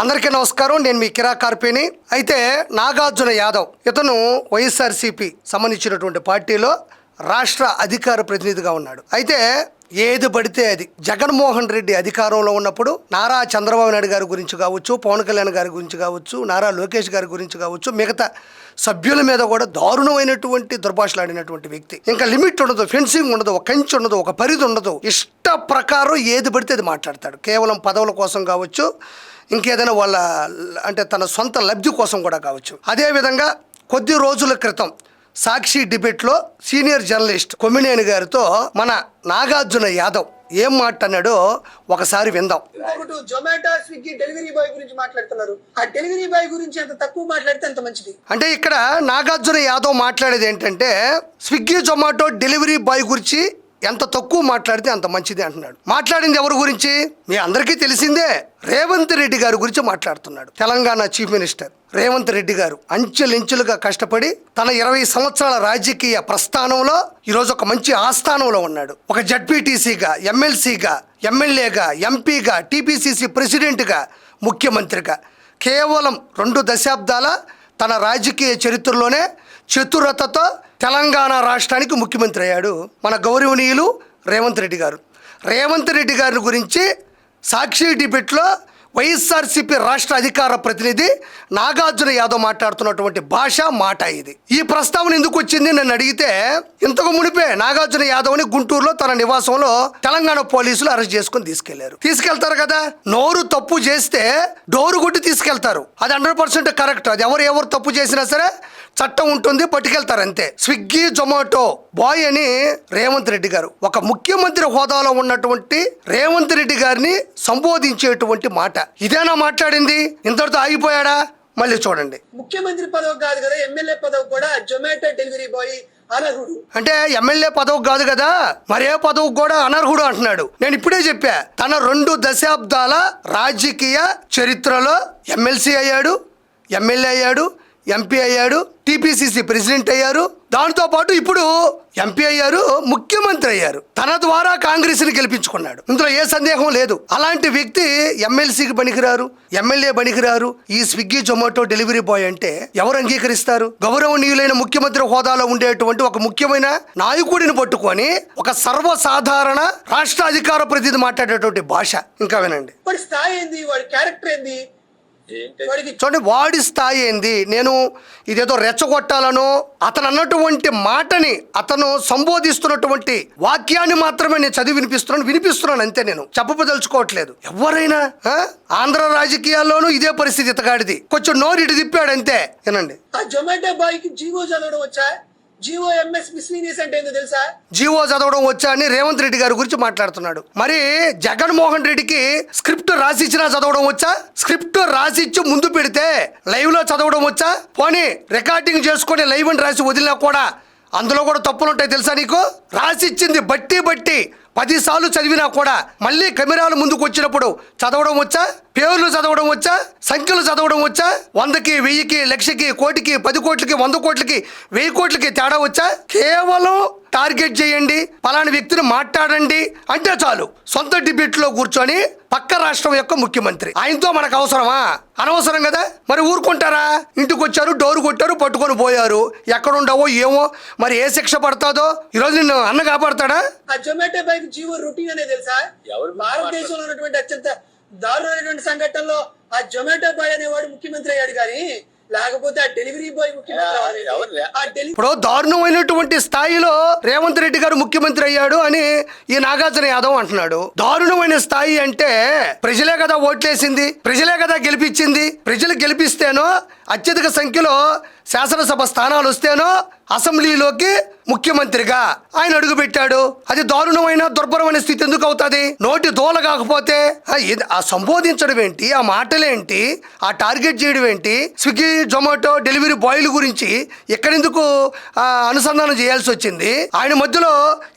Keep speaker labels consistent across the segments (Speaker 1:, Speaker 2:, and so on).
Speaker 1: అందరికీ నమస్కారం. నేను మీ కిరా కార్పేని. అయితే నాగార్జున యాదవ్ ఇతను వైఎస్ఆర్సీపీ సంబంధించినటువంటి పార్టీలో రాష్ట్ర అధికార ప్రతినిధిగా ఉన్నాడు. అయితే ఏది పడితే అది జగన్మోహన్ రెడ్డి అధికారంలో ఉన్నప్పుడు నారా చంద్రబాబు నాయుడు గారి గురించి కావచ్చు, పవన్ కళ్యాణ్ గారి గురించి కావచ్చు, నారా లోకేష్ గారి గురించి కావచ్చు, మిగతా సభ్యుల మీద కూడా దారుణమైనటువంటి దుర్భాషలాడినటువంటి వ్యక్తి. ఇంకా లిమిట్ ఉండదు, ఫెన్సింగ్ ఉండదు, ఒక కంచి ఉండదు, ఒక పరిధి ఉండదు. ఇష్ట ప్రకారం ఏది పడితే అది మాట్లాడతాడు. కేవలం పదవుల కోసం కావచ్చు, ఇంకేదైనా వాళ్ళ అంటే తన సొంత లబ్ధి కోసం కూడా కావచ్చు. అదేవిధంగా కొద్ది రోజుల క్రితం సాక్షి డిబేట్లో సీనియర్ జర్నలిస్ట్ కొమ్మినేని గారితో మన నాగార్జున యాదవ్ ఏం మాట్లాడాడో ఒకసారి విందాం.
Speaker 2: జొమాటో స్విగ్గీ డెలివరీ బాయ్ గురించి మాట్లాడుతున్నారు. ఆ డెలివరీ బాయ్ గురించి ఎంత తక్కువ మాట్లాడితే అంత మంచిది.
Speaker 1: అంటే ఇక్కడ నాగార్జున యాదవ్ మాట్లాడేది ఏంటంటే స్విగ్గీ జొమాటో డెలివరీ బాయ్ గురించి ఎంత తక్కువ మాట్లాడితే అంత మంచిది అంటున్నాడు. మాట్లాడింది ఎవరి గురించి మీ అందరికీ తెలిసిందే, రేవంత్ రెడ్డి గారి గురించి మాట్లాడుతున్నాడు. తెలంగాణ చీఫ్ మినిస్టర్ రేవంత్ రెడ్డి గారు అంచెలించులుగా కష్టపడి తన 20 సంవత్సరాల రాజకీయ ప్రస్థానంలో ఈరోజు ఒక మంచి ఆస్థానంలో ఉన్నాడు. ఒక జడ్పీటీసీగా, ఎమ్మెల్సీగా, ఎమ్మెల్యేగా, ఎంపీగా, టీపీసీసీ ప్రెసిడెంట్గా, ముఖ్యమంత్రిగా కేవలం 2 దశాబ్దాల తన రాజకీయ చరిత్రలోనే చతురతతో తెలంగాణ రాష్ట్రానికి ముఖ్యమంత్రి అయ్యాడు మన గౌరవనీయులు రేవంత్ రెడ్డి గారు. రేవంత్ రెడ్డి గారి గురించి సాక్షి డిబేట్లో వైఎస్ఆర్సీపీ రాష్ట్ర అధికార ప్రతినిధి నాగార్జున యాదవ్ మాట్లాడుతున్నటువంటి భాష మాట ఇది. ఈ ప్రస్తావన ఎందుకు వచ్చింది నన్ను అడిగితే, ఇంతకు మునిపే నాగార్జున యాదవ్ని గుంటూరులో తన నివాసంలో తెలంగాణ పోలీసులు అరెస్ట్ చేసుకుని తీసుకెళ్తారు కదా. నోరు తప్పు చేస్తే డోరు కొట్టి తీసుకెళ్తారు. అది 100% కరెక్ట్. అది ఎవరు తప్పు చేసినా సరే చట్టం ఉంటుంది, పట్టుకెళ్తారు అంతే. స్విగ్గీ జొమాటో బాయ్ అని రేవంత్ రెడ్డి గారు, ఒక ముఖ్యమంత్రి హోదాలో ఉన్నటువంటి రేవంత్ రెడ్డి గారిని సంబోధించేటువంటి మాట ఇదేనా మాట్లాడింది? ఇంతటితో ఆగిపోయాడా? మళ్ళీ చూడండి.
Speaker 2: ముఖ్యమంత్రి పదవి కాదు కదా, ఎమ్మెల్యే పదవి కూడా జొమాటో డెలివరీ బాయ్ అనర్హుడు.
Speaker 1: అంటే ఎమ్మెల్యే పదవి కాదు కదా, మరే పదవి కూడా అనర్హుడు అంటున్నాడు. నేను ఇప్పుడే చెప్పా, తన 2 దశాబ్దాల రాజకీయ చరిత్రలో ఎమ్మెల్సీ అయ్యాడు, ఎమ్మెల్యే అయ్యాడు, ఎంపీ అయ్యాడు, టీపీసీసీ ప్రెసిడెంట్ అయ్యారు, దాంతో పాటు ఇప్పుడు ఎంపీ అయ్యారు, ముఖ్యమంత్రి అయ్యారు. తన ద్వారా కాంగ్రెస్ని గెలిపించుకున్నాడు. ఇందులో ఏ సందేహం లేదు. అలాంటి వ్యక్తి ఎమ్మెల్సీకి పనికిరారు, ఎమ్మెల్యే పనికిరారు. ఈ స్విగ్గీ జొమాటో డెలివరీ బాయ్ అంటే ఎవరు అంగీకరిస్తారు? గౌరవనీయులైన ముఖ్యమంత్రి హోదాలో ఉండేటువంటి ఒక ముఖ్యమైన నాయకుడిని పట్టుకొని ఒక సర్వసాధారణ రాష్ట్ర అధికార ప్రతినిధి మాట్లాడేటువంటి భాష. ఇంకా వినండి.
Speaker 2: వాడి స్థాయి ఏంది, వాడి క్యారెక్టర్ ఏంది,
Speaker 1: చూడండి వాడి స్థాయి ఏంది. నేను ఇదేదో రెచ్చగొట్టాలనో అతను అన్నటువంటి మాటని, అతను సంబోధిస్తున్నటువంటి వాక్యాన్ని మాత్రమే నేను చదివి వినిపిస్తున్నాను అంతే. నేను చెప్పదలుచుకోవట్లేదు. ఎవరైనా ఆంధ్ర రాజకీయాల్లోనూ ఇదే పరిస్థితి. ఇతగాడిది కొంచెం నోరు ఇటు తిప్పాడు అంతే. వినండి.
Speaker 2: ఆ జొమాటో బాయ్ కి జీవో చదవడం వచ్చా? జీఓఎంఎస్ మిస్లీనియస్ అంటే ఏందో తెలుసా?
Speaker 1: జీవో చదవడం వచ్చా అని రేవంత్ రెడ్డి గారి గురించి మాట్లాడుతున్నాడు. మరి జగన్మోహన్ రెడ్డికి స్క్రిప్ట్ రాసిచ్చినా చదవడం వచ్చా? స్క్రిప్ట్ రాసిచ్చి ముందు పెడితే లైవ్ లో చదవడం వచ్చా? పోనీ రికార్డింగ్ చేసుకొని లైవ్ అని రాసి వదిలినా కూడా అందులో కూడా తప్పులు ఉంటాయి తెలుసా నీకు? రాసిచ్చింది బట్టి 10 సార్లు చదివినా కూడా మళ్ళీ కెమెరాల ముందుకు వచ్చినప్పుడు చదవడం వచ్చా? పేర్లు చదవడం వచ్చా? సంఖ్యలు చదవడం వచ్చా? 100కి 1000కి లక్షకి కోటికి 10 కోట్లకి 100 కోట్లకి 1000 కోట్లకి తేడా వచ్చా? కేవలం టార్గెట్ చేయండి, పలానా వ్యక్తిని మాట్లాడండి అంటే చాలు. సొంత డిబేట్లో కూర్చొని పక్క రాష్ట్రం యొక్క ముఖ్యమంత్రి, ఆయనతో మనకు అవసరమా? అనవసరం కదా. మరి ఊరుకుంటారా? ఇంటికి వచ్చారు, డోరు కొట్టారు, పట్టుకొని పోయారు. ఎక్కడుండవో ఏమో, మరి ఏ శిక్ష పడతాదో. ఈరోజు నిన్ను అన్న కాపాడతాడా?
Speaker 2: ఆ జొమాటో బాయ్ జీవో రొటీన్ అనే తెలుసా? భారతదేశంలో ఉన్నటువంటి అత్యంత దారుణమైనటువంటి సంఘటనలో ఆ జొమాటో బాయ్ అనేవాడు ముఖ్యమంత్రి అయ్యాడు, కానీ లేకపోతే ఆ డెలివరీ బాయ్ ముఖ్యమంత్రి.
Speaker 1: ఇప్పుడు దారుణమైనటువంటి స్థాయిలో రేవంత్ రెడ్డి గారు ముఖ్యమంత్రి అయ్యాడు అని ఈ నాగార్జున యాదవ్ అంటున్నాడు. దారుణమైన స్థాయి అంటే ప్రజలే కదా ఓట్లేసింది, ప్రజలే కదా గెలిపించింది. ప్రజలు గెలిపిస్తేనో అత్యధిక సంఖ్యలో శాసనసభ స్థానాలు వస్తేనో అసెంబ్లీలోకి ముఖ్యమంత్రిగా ఆయన అడుగుపెట్టాడు. అది దారుణమైన దుర్భరమైన స్థితి ఎందుకు అవుతుంది? నోటి దోల కాకపోతే ఆ సంబోధించడం ఏంటి, ఆ మాటలేంటి, ఆ టార్గెట్ చేయడం ఏంటి? స్విగ్గీ జొమాటో డెలివరీ బాయ్ల గురించి ఎక్కడెందుకు అనుసంధానం చేయాల్సి వచ్చింది? ఆయన మధ్యలో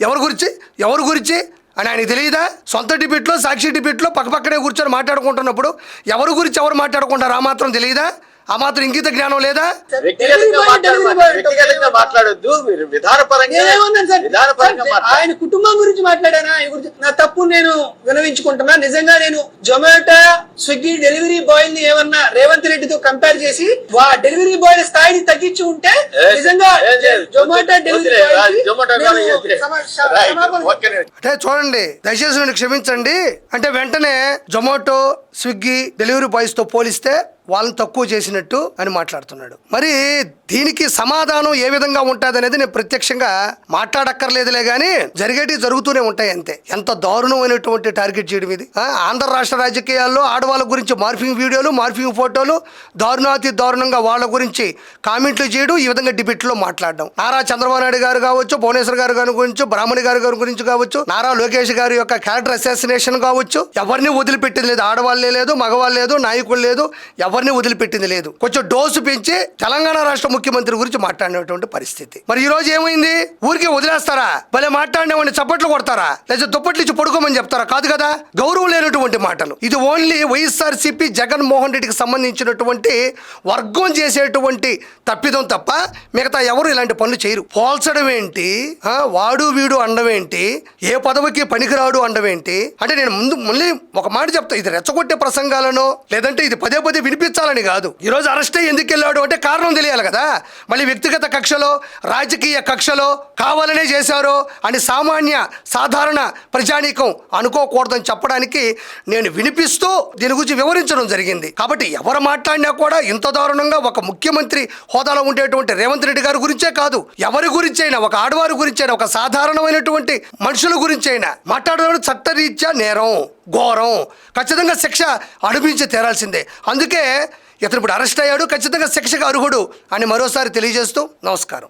Speaker 1: ఎవరి గురించి అని ఆయనకు తెలియదా? సొంత డిబేట్లో సాక్షి డిబేట్లో పక్కపక్కనే కూర్చొని మాట్లాడుకుంటున్నప్పుడు ఎవరి గురించి ఎవరు మాట్లాడుకుంటారు ఆ మాత్రం తెలియదా? ఆ మాత్రం ఇంగిత జ్ఞానం లేదా?
Speaker 3: వ్యక్తిగతంగా మాట్లాడొద్దు, మీరు విధానపరంగా
Speaker 2: నేనేమన్నాను సార్? ఆయన కుటుంబం గురించి మాట్లాడానా? ఆయన గురించి నా తప్పు నేను వినవించుకుంటున్నా. నిజంగా నేను జొమాటో స్విగ్గీ డెలివరీ బాయ్ ని ఏమన్నా రేవంత్ రెడ్డితో కంపేర్ చేసి డెలివరీ బాయ్ స్థాయిని తగ్గించి ఉంటే నిజంగా జొమాటో డెలివరీ
Speaker 1: అంటే చూడండి, దయచేసి నన్ను క్షమించండి. అంటే వెంటనే జొమాటో స్విగ్గీ డెలివరీ బాయ్స్ తో పోలిస్తే వాళ్ళని తక్కువ చేసినట్టు అని మాట్లాడుతున్నాడు. మరి దీనికి సమాధానం ఏ విధంగా ఉంటుంది అనేది నేను ప్రత్యక్షంగా మాట్లాడక్కర్లేదులే కానీ జరిగేటివి జరుగుతూనే ఉంటాయి అంతే. ఎంత దారుణమైనటువంటి టార్గెట్ చేయడం ఇది. ఆంధ్ర రాష్ట్ర రాజకీయాల్లో ఆడవాళ్ళ గురించి మార్ఫింగ్ వీడియోలు, మార్ఫింగ్ ఫోటోలు, దారుణాతి దారుణంగా వాళ్ళ గురించి కామెంట్లు చేయడం, ఈ విధంగా డిబేట్లో మాట్లాడడం. నారా చంద్రబాబు నాయుడు గారు కావచ్చు, భువనేశ్వర్ గారి గురించి, బ్రాహ్మణి గారి గురించి కావచ్చు, నారా లోకేష్ గారి యొక్క క్యారెక్టర్ అసాసినేషన్ కావచ్చు, ఎవరిని వదిలిపెట్టింది లేదు. ఆడవాళ్ళే లేదు, మగవాళ్ళు లేదు, నాయకులు లేదు, ఎవరిని వదిలిపెట్టింది లేదు. కొంచెం డోసు పెంచి తెలంగాణ రాష్ట్ర ముఖ్యమంత్రి గురించి మాట్లాడినటువంటి పరిస్థితి. మరి ఈ రోజు ఏమైంది? ఊరికి వదిలేస్తారా? భలే మాట్లాడినవాడిని చప్పట్లు కొడతారా? లేదా దుప్పట్లు ఇచ్చి పడుకోమని చెప్తారా? కాదు కదా. గౌరవం లేనటువంటి మాటలు. ఇది ఓన్లీ వైఎస్ఆర్సీపీ జగన్మోహన్ రెడ్డికి సంబంధించినటువంటి వర్గం చేసేటువంటి తప్పిదం తప్ప మిగతా ఎవరు ఇలాంటి పనులు చేయరు. పోల్చడం ఏంటి, వాడు వీడు అండం ఏంటి, ఏ పదవికి పనికిరాడు అండం ఏంటి అంటే నేను మళ్ళీ ఒక మాట చెప్తా. ఇది రెచ్చగొట్టే ప్రసంగాలను లేదంటే ఇది పదే పదే వినిపించాలని కాదు. ఈ రోజు అరెస్ట్ అయ్యి ఎందుకు వెళ్ళాడు అంటే కారణం తెలియాలి కదా. మళ్ళీ వ్యక్తిగత కక్షలో, రాజకీయ కక్షలో కావాలనే చేశారో అని సాధారణ ప్రజానీకం అనుకోకూడదని చెప్పడానికి నేను వినిపిస్తూ దీని గురించి వివరించడం జరిగింది. కాబట్టి ఎవరు మాట్లాడినా కూడా ఇంత దారుణంగా ఒక ముఖ్యమంత్రి హోదాలో ఉండేటువంటి రేవంత్ రెడ్డి గారి గురించే కాదు, ఎవరి గురించైనా, ఒక ఆడవారి గురించైనా, ఒక సాధారణమైనటువంటి మనుషుల గురించైనా మాట్లాడడం చట్టరీత్యా నేరం, ఘోరం, ఖచ్చితంగా శిక్ష అనుభవించి తీరాల్సిందే. అందుకే ఇతను ఇప్పుడు అరెస్ట్ అయ్యాడు, ఖచ్చితంగా శిక్షకు అర్హుడు అని మరోసారి తెలియజేస్తూ నమస్కారం.